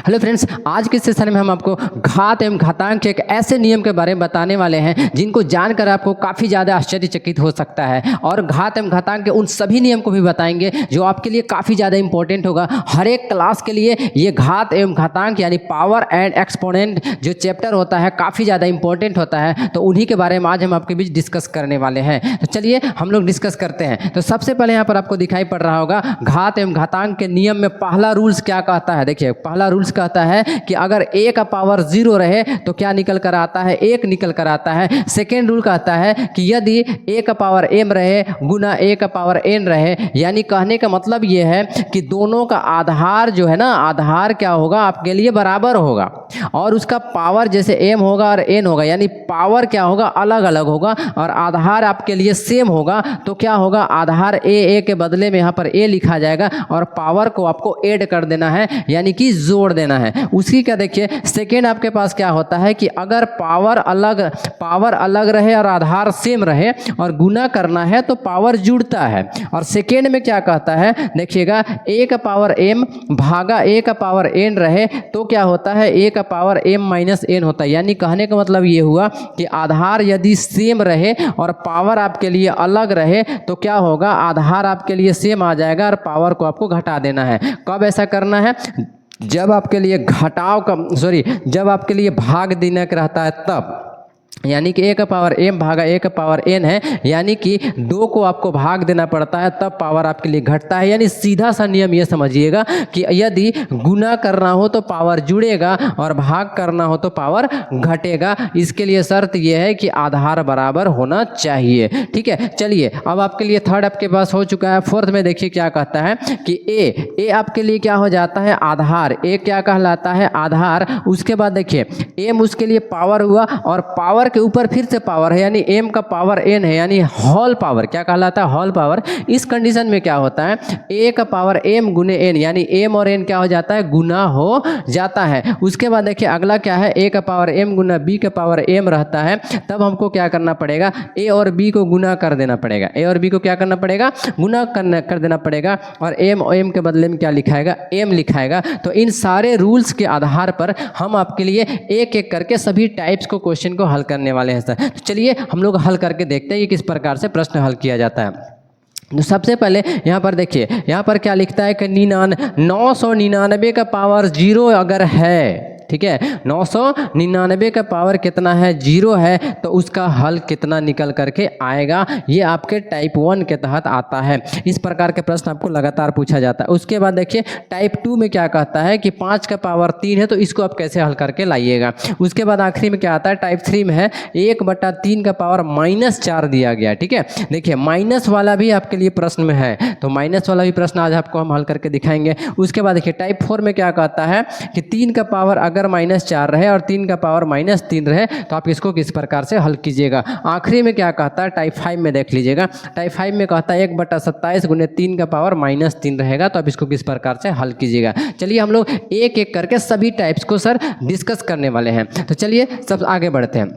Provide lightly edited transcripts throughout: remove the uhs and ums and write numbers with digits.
Hello friends, आज के session में हम आपको घात एवं घातांक के एक ऐसे नियम के बारे में बताने वाले हैं जिनको जानकर आपको काफ़ी ज़्यादा आश्चर्यचकित हो सकता है। और घात एवं घातांक के उन सभी नियम को भी बताएंगे जो आपके लिए काफ़ी ज़्यादा इंपॉर्टेंट होगा। हर एक क्लास के लिए ये घात एवं घातांक यानी पावर एंड एक्सपोनेंट जो चैप्टर होता है काफ़ी ज़्यादा इंपॉर्टेंट होता है। तो उन्हीं के बारे में आज हम आपके बीच डिस्कस करने वाले हैं। तो चलिए हम लोग डिस्कस करते हैं। तो सबसे पहले यहाँ पर आपको दिखाई पड़ रहा होगा घात एवं घातांक के नियम में पहला रूल्स क्या कहता है। देखिए, पहला रूल्स कहता है कि अगर a का पावर 0 रहे तो क्या निकल कर आता है, 1 निकल कर आता है। सेकेंड रूल कहता है कि यदि a का पावर m रहे गुना a का पावर n रहे, यानी कहने का मतलब ये है कि दोनों का आधार जो है ना, आधार क्या होगा आपके लिए बराबर होगा और उसका पावर जैसे m होगा और n होगा, यानी पावर क्या होगा अलग अलग होगा और आधार आपके लिए सेम होगा। तो क्या होगा, आधार a के बदले में यहाँ पर a लिखा जाएगा और पावर को आपको ऐड कर देना है, यानी कि जोड़ देना है। उसी का देखिए सेकेंड आपके पास क्या होता है कि अगर पावर अलग रहे और आधार सेम रहे और गुना करना है तो पावर जुड़ता है। और सेकेंड में क्या कहता है, देखिएगा a का पावर m भागा a का पावर n रहे तो क्या होता है, a का पावर m माइनस n होता है। यानी कहने का मतलब ये हुआ कि आधार यदि सेम रहे और पावर आपके लिए अलग रहे तो क्या होगा, आधार आपके लिए सेम आ जाएगा और पावर को आपको घटा देना है। कब ऐसा करना है, जब आपके लिए जब आपके लिए भाग देना रहता है तब, यानी कि a का पावर m भागा a का पावर n है, यानी कि 2 को आपको भाग देना पड़ता है तब पावर आपके लिए घटता है। यानी सीधा सा नियम ये समझिएगा कि यदि गुना करना हो तो पावर जुड़ेगा और भाग करना हो तो पावर घटेगा। इसके लिए शर्त यह है कि आधार बराबर होना चाहिए। ठीक है, चलिए अब आपके लिए थर्ड आपके पास हो चुका है। फोर्थ में देखिए क्या कहता है कि a आपके लिए क्या हो जाता है, आधार। a क्या कहलाता है, आधार। उसके बाद देखिए m उसके लिए पावर हुआ और पावर के ऊपर फिर से पावर है, यानी m का पावर n है, यानी होल पावर क्या कहलाता है, होल पावर। इस कंडीशन में क्या होता है, a का पावर m गुने n, यानी m और n क्या हो जाता है, गुना हो जाता है। उसके बाद देखिए अगला क्या है, a का पावर m गुना b का पावर m रहता है। तब हमको क्या करना पड़ेगा, a और b को गुना कर देना पड़ेगा, a और b को क्या करना पड़ेगा, गुना कर देना पड़ेगा और m के बदले में क्या लिखाएगा, m लिखाएगा। तो इन सारे रूल्स के आधार पर हम आपके लिए एक एक करके सभी टाइप्स को क्वेश्चन को हल करने वाले हैं सर। तो चलिए हम लोग हल करके देखते हैं कि किस प्रकार से प्रश्न हल किया जाता है। तो सबसे पहले यहाँ पर देखिए, यहाँ पर क्या लिखता है कि 999 का पावर 0 अगर है, ठीक है, 999 का पावर कितना है, 0 है, तो उसका हल कितना निकल करके आएगा। ये आपके टाइप 1 के तहत आता है। इस प्रकार के प्रश्न आपको लगातार पूछा जाता है। उसके बाद देखिए टाइप 2 में क्या कहता है कि 5 का पावर 3 है, तो इसको आप कैसे हल करके लाइएगा। उसके बाद आखिरी में क्या आता है, टाइप 3 में है 1/3 का पावर -4 दिया गया। ठीक है, देखिए माइनस वाला भी आपके लिए प्रश्न में है, तो माइनस वाला भी प्रश्न आज आपको हम हल करके दिखाएंगे। उसके बाद देखिए टाइप 4 में क्या कहता है कि 3 का पावर अगर -4 रहे और 3 का पावर -3 रहे तो आप इसको किस प्रकार से हल कीजिएगा। आखिरी में क्या कहता है, टाइप 5 में देख लीजिएगा, टाइप 5 में कहता है 1/27 गुने 3 का पावर -3 रहेगा, तो आप इसको किस प्रकार से हल कीजिएगा। चलिए हम लोग एक एक करके सभी टाइप्स को सर डिस्कस करने वाले हैं। तो चलिए सब आगे बढ़ते हैं।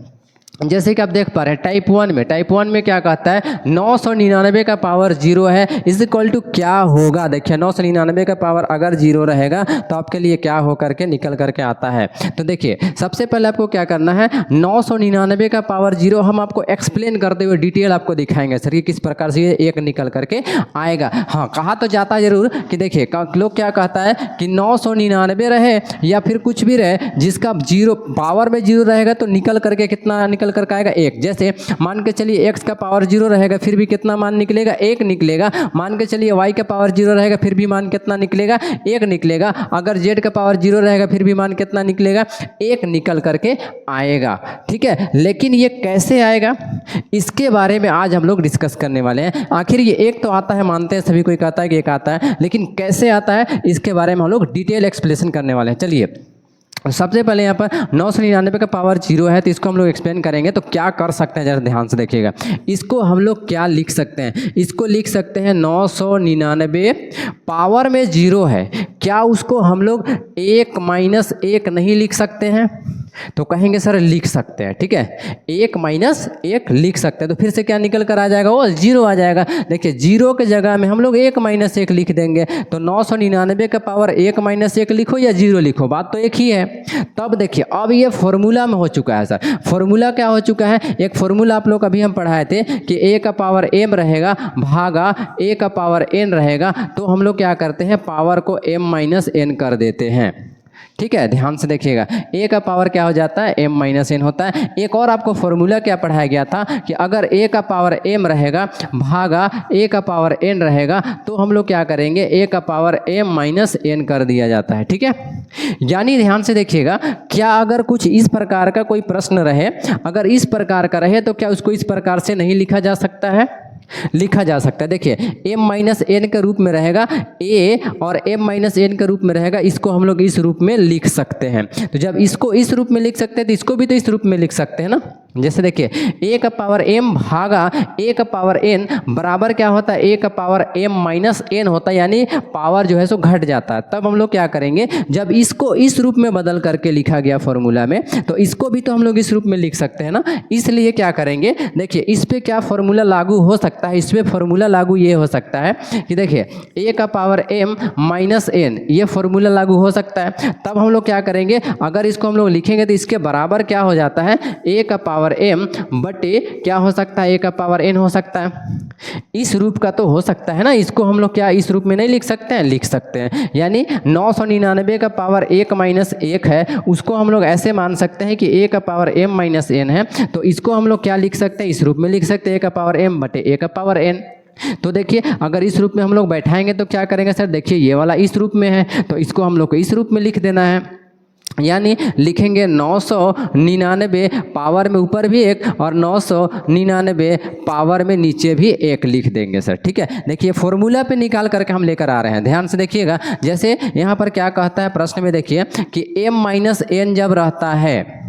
जैसे कि आप देख पा रहे हैं टाइप 1 में क्या कहता है, 999 का पावर 0 है इज इक्वल टू क्या होगा। देखिए 999 का पावर अगर 0 रहेगा तो आपके लिए क्या हो करके निकल करके आता है। तो देखिए सबसे पहले आपको क्या करना है, 999 का पावर 0 हम आपको एक्सप्लेन करते हुए डिटेल आपको दिखाएंगे सर कि किस प्रकार से ये एक निकल करके आएगा। हाँ, कहा तो जाता है जरूर कि देखिए लोग क्या कहता है कि 999 रहे या फिर कुछ भी रहे जिसका 0 पावर में 0 रहेगा तो निकल करके कितना निकल करके आएगा, 1। जैसे मान के चलिए x का पावर 0 रहेगा फिर भी कितना मान निकलेगा, 1 निकलेगा। मान के चलिए y का पावर 0 रहेगा फिर भी मान कितना निकलेगा, 1 निकलेगा। अगर z का पावर 0 रहेगा फिर भी मान कितना निकलेगा, 1 निकल करके आएगा। ठीक है, लेकिन ये कैसे आएगा इसके बारे में आज हम लोग डिस्कस करने वाले हैं। आखिर ये एक तो आता है, मानते हैं सभी कोई कहता है कि एक आता है, लेकिन कैसे आता है इसके बारे में हम लोग डिटेल एक्सप्लेनेशन करने वाले हैं। चलिए सबसे पहले यहाँ पर 999 का पावर 0 है तो इसको हम लोग एक्सप्लेन करेंगे। तो क्या कर सकते हैं, जरा ध्यान से देखिएगा। इसको हम लोग क्या लिख सकते हैं, इसको लिख सकते हैं 999 पावर में 0 है, क्या उसको हम लोग 1 - 1 नहीं लिख सकते हैं। तो कहेंगे सर लिख सकते हैं, ठीक है, 1 माइनस 1 लिख सकते हैं। तो फिर से क्या निकल कर आ जाएगा, वो 0 आ जाएगा। देखिए 0 के जगह में हम लोग 1 माइनस 1 लिख देंगे। तो 999 का पावर 1 माइनस 1 लिखो या 0 लिखो, बात तो एक ही है। तब देखिए अब ये फॉर्मूला में हो चुका है सर। फॉर्मूला क्या हो चुका है, एक फॉर्मूला आप लोग अभी हम पढ़ाए थे कि a का पावर m रहेगा भागा a का पावर n रहेगा। तो हम लोग क्या करते हैं, पावर को m माइनस n कर देते हैं, ठीक है, ध्यान से देखिएगा। a का पावर क्या हो जाता है, m माइनस n होता है। एक और आपको फॉर्मूला क्या पढ़ाया गया था कि अगर a का पावर m रहेगा भागा a का पावर n रहेगा तो हम लोग क्या करेंगे, a का पावर m माइनस n कर दिया जाता है, ठीक है। यानी ध्यान से देखिएगा, क्या अगर कुछ इस प्रकार का कोई प्रश्न रहे, अगर इस प्रकार का रहे तो क्या उसको इस प्रकार से नहीं लिखा जा सकता है, लिखा जा सकता है। देखिए m माइनस n के रूप में रहेगा a और m माइनस n के रूप में रहेगा, इसको हम लोग इस रूप में लिख सकते हैं। तो जब इसको इस रूप में लिख सकते हैं तो इसको भी तो इस रूप में लिख सकते हैं ना। जैसे देखिए a का पावर m भागा a का पावर n बराबर क्या होता है, a का पावर m माइनस n होता है, यानी पावर जो है सो घट जाता है। तब हम लोग क्या करेंगे, जब इसको इस रूप में बदल करके लिखा गया फॉर्मूला में, तो इसको भी तो हम लोग इस रूप में लिख सकते हैं ना। इसलिए क्या करेंगे, देखिए इस पे क्या फॉर्मूला लागू हो सकता है, इस पे फॉर्मूला लागू ये हो सकता है कि देखिए a का पावर m माइनस n ये फॉर्मूला लागू हो सकता है। तब हम लोग क्या करेंगे, अगर इसको हम लोग लिखेंगे तो इसके बराबर क्या हो जाता है, a का पावर m बटे क्या हो सकता है, a का पावर n हो सकता है। इस रूप का तो हो सकता है ना, इसको हम लोग क्या इस रूप में नहीं लिख सकते हैं, लिख सकते हैं। यानी 999 का पावर 1 माइनस 1 है, उसको हम लोग ऐसे मान सकते हैं कि a का पावर m माइनस n है। तो इसको हम लोग क्या लिख सकते हैं, इस रूप में लिख सकते हैं, a का पावर m बटे a का पावर n। तो देखिए अगर इस रूप में हम लोग बैठाएंगे तो क्या करेंगे सर, देखिए ये वाला इस रूप में है तो इसको हम लोग को इस रूप में लिख देना है। यानी लिखेंगे 999 पावर में ऊपर भी 1 और 999 पावर में नीचे भी 1 लिख देंगे सर, ठीक है। देखिए फॉर्मूला पे निकाल करके हम लेकर आ रहे हैं, ध्यान से देखिएगा। जैसे यहाँ पर क्या कहता है प्रश्न में, देखिए कि m माइनस n जब रहता है,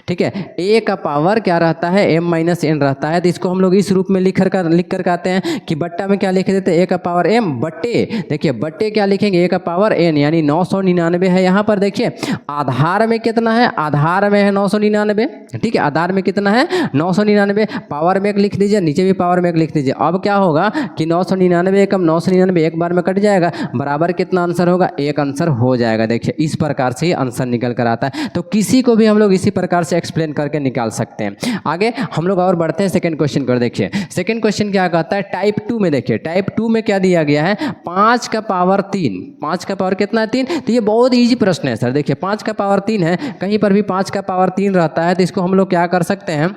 ठीक है, a का पावर क्या रहता है, m माइनस n रहता है, तो इसको हम लोग इस रूप में लिख कर आते हैं कि बट्टा में क्या लिख देते हैं, a का पावर m बट्टे, देखिए बट्टे क्या लिखेंगे, a का पावर n, यानी 999 है। यहाँ पर देखिए आधार में कितना है, आधार में है 999, ठीक है, आधार में कितना है 999, पावर में 1 लिख दीजिए, नीचे भी पावर में 1 लिख दीजिए। अब क्या होगा कि 999 कम 999 एक बार में कट जाएगा, बराबर कितना आंसर होगा, 1 आंसर हो जाएगा। देखिए इस प्रकार से ही आंसर निकल कर आता है। तो किसी को भी हम लोग इसी प्रकार से एक्सप्लेन करके निकाल सकते हैं। आगे हम लोग और बढ़ते हैं सेकंड क्वेश्चन पर। देखिए सेकंड क्वेश्चन क्या कहता है, टाइप 2 में। देखिए टाइप 2 में क्या दिया गया है, 5 का पावर 3, 5 का पावर कितना है 3। तो ये बहुत इजी प्रश्न है सर। देखिए 5 का पावर 3 है, कहीं पर भी 5 का पावर 3 रहता है तो इसको हम लोग क्या कर सकते हैं,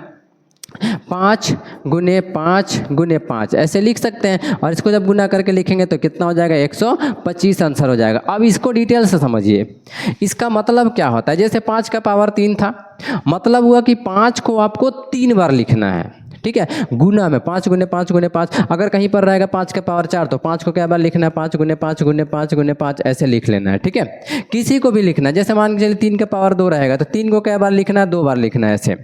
5 गुने 5 गुने 5 ऐसे लिख सकते हैं। और इसको जब गुना करके लिखेंगे तो कितना हो जाएगा, 125 आंसर हो जाएगा। अब इसको डिटेल से समझिए, इसका मतलब क्या होता है। जैसे 5 का पावर 3 था, मतलब हुआ कि 5 को आपको 3 बार लिखना है, ठीक है, गुना में 5 गुने 5 गुने 5। अगर कहीं पर रहेगा 5 का पावर 4 तो 5 को क्या बार लिखना है, 5 गुने 5 गुने 5 गुने 5 ऐसे लिख लेना है, ठीक है। किसी को भी लिखना है, जैसे मान के चलिए 3 का पावर 2 रहेगा तो 3 को क्या बार लिखना है, 2 बार लिखना है ऐसे।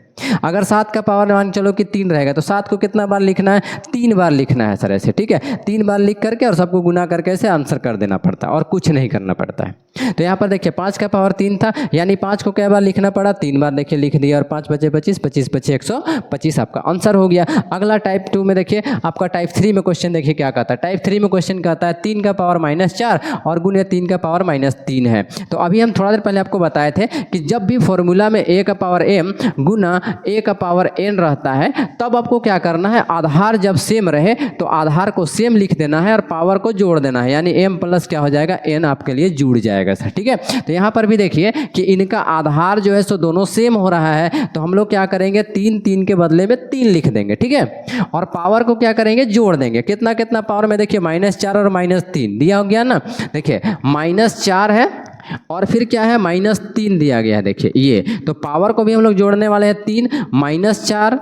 अगर 7 का पावर मान चलो कि 3 रहेगा तो 7 को कितना बार लिखना है, 3 बार लिखना है सर ऐसे, ठीक है। 3 बार लिख करके और सबको गुना करके ऐसे आंसर कर देना पड़ता है और कुछ नहीं करना पड़ता है। तो यहाँ पर देखिए 5 का पावर 3 था, यानी 5 को क्या बार लिखना पड़ा, 3 बार देखिए लिख दिया और 5 बचे 25, 25 बचे 125 आपका आंसर हो गया। अगला टाइप 2 में देखिए आपका टाइप 3 में क्वेश्चन देखिए क्या कहता है। टाइप 3 में क्वेश्चन कहता है 3 का पावर -4 और गुने 3 का पावर -3 है। तो अभी हम थोड़ा देर पहले आपको बताए थे कि जब भी फॉर्मूला में a का पावर m गुना a का पावर n रहता है तब आपको क्या करना है, आधार जब सेम रहे तो आधार को सेम लिख देना है और पावर को जोड़ देना है, यानी m प्लस क्या हो जाएगा, n आपके लिए जुड़ जाएगा सर, ठीक है। तो यहाँ पर भी देखिए कि इनका आधार जो है सो दोनों सेम हो रहा है, तो हम लोग क्या करेंगे, 3 के बदले में 3 लिख देंगे, ठीक है। और पावर को क्या करेंगे, जोड़ देंगे। कितना कितना पावर में, देखिए -4 और -3 दिया हो गया ना। देखिए -4 है और फिर क्या है, -3 दिया गया है। देखिए ये तो पावर को भी हम लोग जोड़ने वाले हैं, 3 -4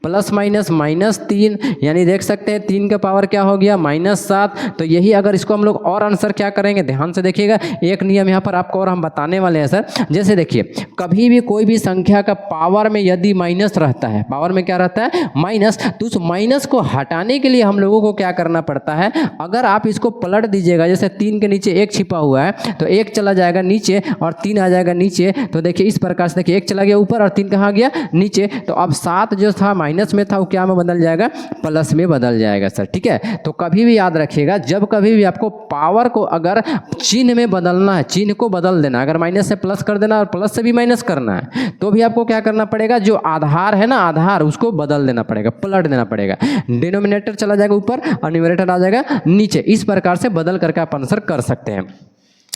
प्लस माइनस -3, यानी देख सकते हैं 3 का पावर क्या हो गया, -7। तो यही अगर इसको हम लोग और आंसर क्या करेंगे, ध्यान से देखिएगा, एक नियम यहाँ पर आपको और हम बताने वाले हैं सर। जैसे देखिए कभी भी कोई भी संख्या का पावर में यदि माइनस रहता है, पावर में क्या रहता है, माइनस, तो उस माइनस को हटाने के लिए हम लोगों को क्या करना पड़ता है, अगर आप इसको पलट दीजिएगा, जैसे 3 के नीचे 1 छिपा हुआ है तो 1 चला जाएगा नीचे और 3 आ जाएगा नीचे। तो देखिए इस प्रकार से, देखिए 1 चला गया ऊपर और 3 कहाँ गया नीचे। तो अब 7 जो था माइनस में था वो क्या में बदल जाएगा, प्लस में बदल जाएगा सर। ठीक है, तो कभी भी याद रखिएगा, जब कभी भी आपको पावर को अगर चिन्ह में बदलना है, चिन्ह को बदल देना, अगर माइनस से प्लस कर देना और प्लस से भी माइनस करना है, तो भी आपको क्या करना पड़ेगा, जो आधार है ना, आधार उसको बदल देना पड़ेगा, पलट देना पड़ेगा। डिनोमिनेटर चला जाएगा ऊपर और न्यूमरेटर आ जाएगा नीचे। इस प्रकार से बदल करके आप आंसर कर सकते हैं।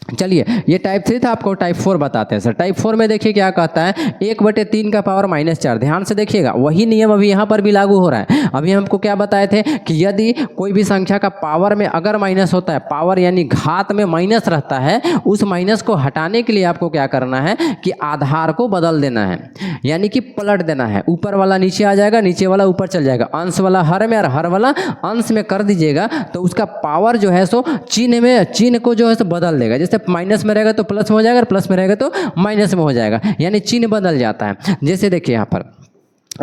चलिए, ये टाइप 3 था, आपको टाइप 4 बताते हैं सर। टाइप 4 में देखिए क्या कहता है, 1/3 का पावर -4। ध्यान से देखिएगा, वही नियम अभी यहाँ पर भी लागू हो रहा है। अभी हमको क्या बताए थे कि यदि कोई भी संख्या का पावर में अगर माइनस होता है, पावर यानी घात में माइनस रहता है, उस माइनस को हटाने के लिए आपको क्या करना है कि आधार को बदल देना है, यानी कि पलट देना है। ऊपर वाला नीचे आ जाएगा, नीचे वाला ऊपर चल जाएगा, अंश वाला हर में और हर वाला अंश में कर दीजिएगा, तो उसका पावर जो है सो चिन्ह में, चिन्ह को जो है सो बदल देगा। जैसे माइनस में रहेगा तो प्लस में हो जाएगा, प्लस में रहेगा तो माइनस में हो जाएगा, यानी चिन्ह बदल जाता है। जैसे देखिए यहाँ पर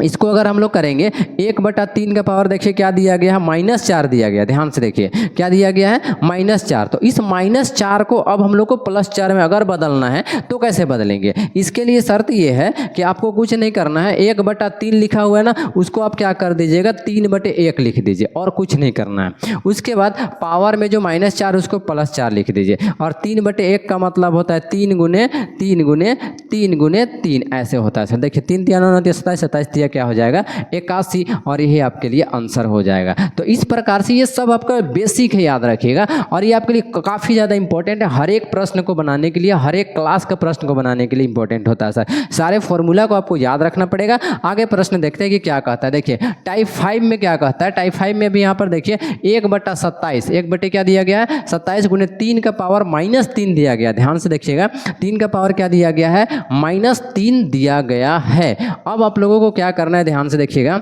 इसको अगर हम लोग करेंगे, 1/3 का पावर देखिए क्या दिया गया है, -4 दिया गया। ध्यान से देखिए क्या दिया गया है, -4। तो इस -4 को अब हम लोग को +4 में अगर बदलना है तो कैसे बदलेंगे, इसके लिए शर्त ये है कि आपको कुछ नहीं करना है। 1/3 लिखा हुआ है ना, उसको आप क्या कर दीजिएगा, 3/1 लिख दीजिए, और कुछ नहीं करना है। उसके बाद पावर में जो -4 उसको +4 लिख दीजिए, और 3/1 का मतलब होता है 3 गुने 3 गुने 3 गुने 3, ऐसे होता है सर। देखिए 3 3 9 27 27 क्या हो जाएगा, 81, और यही आपके लिए आंसर हो जाएगा। तो इस प्रकार से ये सब आपका बेसिक है, याद रखिएगा, और ये आपके लिए काफ़ी ज़्यादा इंपॉर्टेंट है। हर एक प्रश्न को बनाने के लिए, हर एक क्लास का प्रश्न को बनाने के लिए इंपॉर्टेंट होता है सर। सारे फॉर्मूला को आपको याद रखना पड़ेगा। आगे प्रश्न देखते हैं कि क्या कहता है। देखिए टाइप 5 में क्या कहता है। टाइप 5 में भी यहाँ पर देखिए 1/27, 1 क्या दिया गया है, 27 गुने 3 का पावर -3 दिया गया। ध्यान से देखिएगा, 3 का पावर क्या दिया गया है, -3 दिया गया है। अब आप लोगों को क्या करना है, ध्यान से देखिएगा,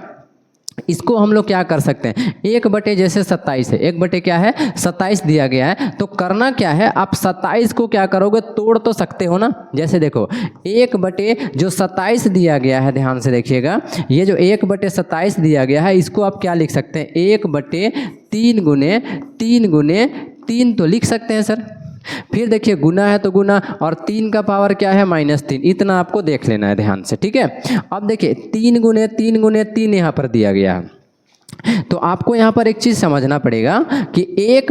इसको हम लोग क्या कर सकते हैं, 1 जैसे 27 है, 1 क्या है 27 दिया गया है, तो करना क्या है, आप 27 को क्या करोगे, तोड़ तो सकते हो ना। जैसे देखो 1 जो 27 दिया गया है, ध्यान से देखिएगा, ये जो 1/27 दिया गया है, इसको आप क्या लिख सकते हैं, 1/3 गुने 3 गुने 3 तो लिख सकते हैं सर। फिर देखिए गुना है तो गुना, और 3 का पावर क्या है, -3, इतना आपको देख लेना है ध्यान से। ठीक है, अब देखिए 3 गुने 3 गुने 3 यहाँ पर दिया गया है, तो आपको यहाँ पर एक चीज़ समझना पड़ेगा कि 1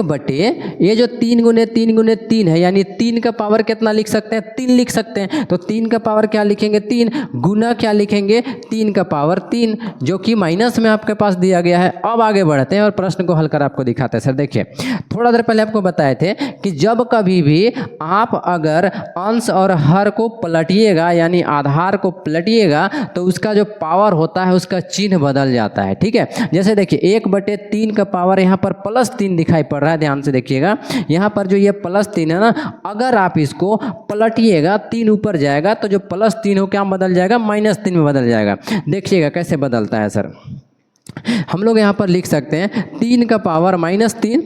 ये जो 3 गुने 3 गुने 3 है, यानी 3 का पावर कितना लिख सकते हैं, 3 लिख सकते हैं। तो 3 का पावर क्या लिखेंगे, 3, गुना क्या लिखेंगे, 3 का पावर 3, जो कि माइनस में आपके पास दिया गया है। अब आगे बढ़ते हैं और प्रश्न को हल कर आपको दिखाते हैं सर। देखिए थोड़ा देर पहले आपको बताए थे कि जब कभी भी आप अगर अंश और हर को पलटिएगा, यानी आधार को पलटिएगा, तो उसका जो पावर होता है उसका चिन्ह बदल जाता है। ठीक है, जैसे देखिए 1/3 का पावर यहाँ पर +3 दिखाई पड़ रहा है। ध्यान से देखिएगा, यहाँ पर जो ये +3 है ना, अगर आप इसको पलटिएगा, 3 ऊपर जाएगा, तो जो +3 हो क्या बदल जाएगा, -3 में बदल जाएगा। देखिएगा कैसे बदलता है सर। हम लोग यहाँ पर लिख सकते हैं 3 का पावर -3।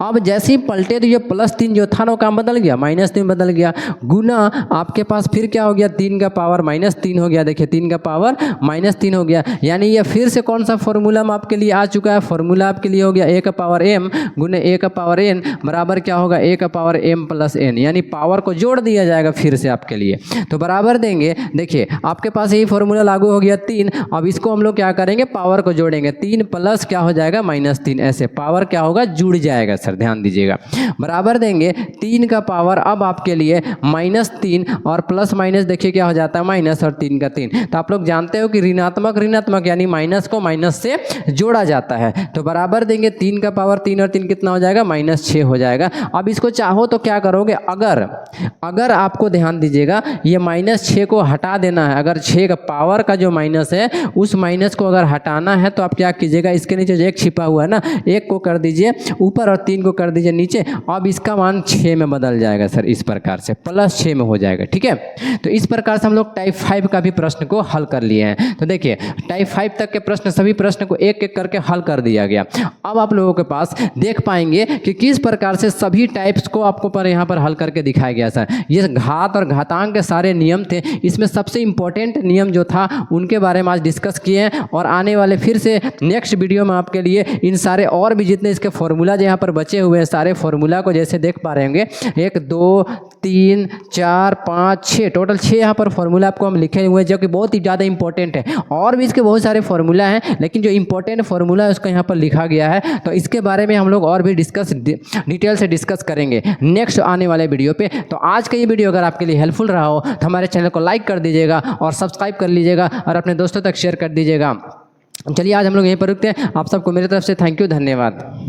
अब जैसे ही पलटे तो ये +3 जो था ना काम बदल गया, -3 बदल गया। गुना आपके पास फिर क्या हो गया, 3 का पावर -3 हो गया। देखिए 3 का पावर -3 हो गया, यानी ये फिर से कौन सा फॉर्मूला आपके लिए आ चुका है, फॉर्मूला आपके लिए हो गया 1m गुने 1n बराबर क्या होगा, 1m + n, यानी पावर को जोड़ दिया जाएगा फिर से आपके लिए। तो बराबर देंगे, देखिए आपके पास यही फॉर्मूला लागू हो गया 3। अब इसको हम लोग क्या करेंगे, पावर को जोड़ेंगे, 3 प्लस क्या हो जाएगा, -3, ऐसे पावर क्या होगा, जुड़ जाएगा सर। ध्यान दीजिएगा, बराबर देंगे 3 का पावर अब आपके लिए -3 और प्लस माइनस देखिए क्या हो जाता है, माइनस और 3 का 3। तो आप लोग जानते हो कि ऋणात्मक ऋणात्मक यानी माइनस को माइनस से जोड़ा जाता है। तो बराबर देंगे 3 का पावर 3 और 3 कितना हो जाएगा, -6 हो जाएगा। अब इसको चाहो तो क्या करोगे, अगर आपको ध्यान दीजिएगा ये -6 को हटा देना है, अगर 6 का पावर का जो माइनस है उस माइनस को अगर हटाना है, तो आप क्या कीजिएगा, इसके नीचे जो 1 छिपा हुआ है ना, 1 को कर दीजिए ऊपर और 3 को कर दीजिए नीचे। अब इसका मान 6 में बदल जाएगा सर, इस प्रकार से +6 में हो जाएगा। ठीक है, तो इस प्रकार से हम लोग टाइप 5 का भी प्रश्न को हल कर लिए हैं। तो देखिए टाइप 5 तक के प्रश्न, सभी प्रश्न को एक एक करके हल कर दिया गया। अब आप लोगों के पास देख पाएंगे कि किस प्रकार से सभी टाइप्स को आपको पर यहाँ पर हल करके दिखाया गया सर। ये घात और घातांक के सारे नियम थे, इसमें सबसे इंपॉर्टेंट नियम जो था उनके बारे में आज डिस्कस किए हैं, और आने वाले फिर से नेक्स्ट वीडियो में आपके लिए इन सारे और भी जितने इसके फॉर्मूला जो यहाँ पर बचे हुए हैं सारे फॉर्मूला को जैसे देख पा रहे होंगे 1 2 3 4 5 6 टोटल 6 यहाँ पर फॉर्मूला आपको हम लिखे हुए हैं जो कि बहुत ही ज़्यादा इंपॉर्टेंट है। और भी इसके बहुत सारे फॉर्मूला हैं लेकिन जो इंपॉर्टेंट फॉर्मूला है उसको यहाँ पर लिखा गया है, तो इसके बारे में हम लोग और भी डिटेल से डिस्कस करेंगे नेक्स्ट आने वाले वीडियो पे। तो आज का ये वीडियो अगर आपके लिए हेल्पफुल रहा हो तो हमारे चैनल को लाइक कर दीजिएगा और सब्सक्राइब कर लीजिएगा और अपने दोस्तों तक शेयर कर दीजिएगा। चलिए आज हम लोग यहीं पर रुकते हैं। आप सबको मेरी तरफ से थैंक यू, धन्यवाद।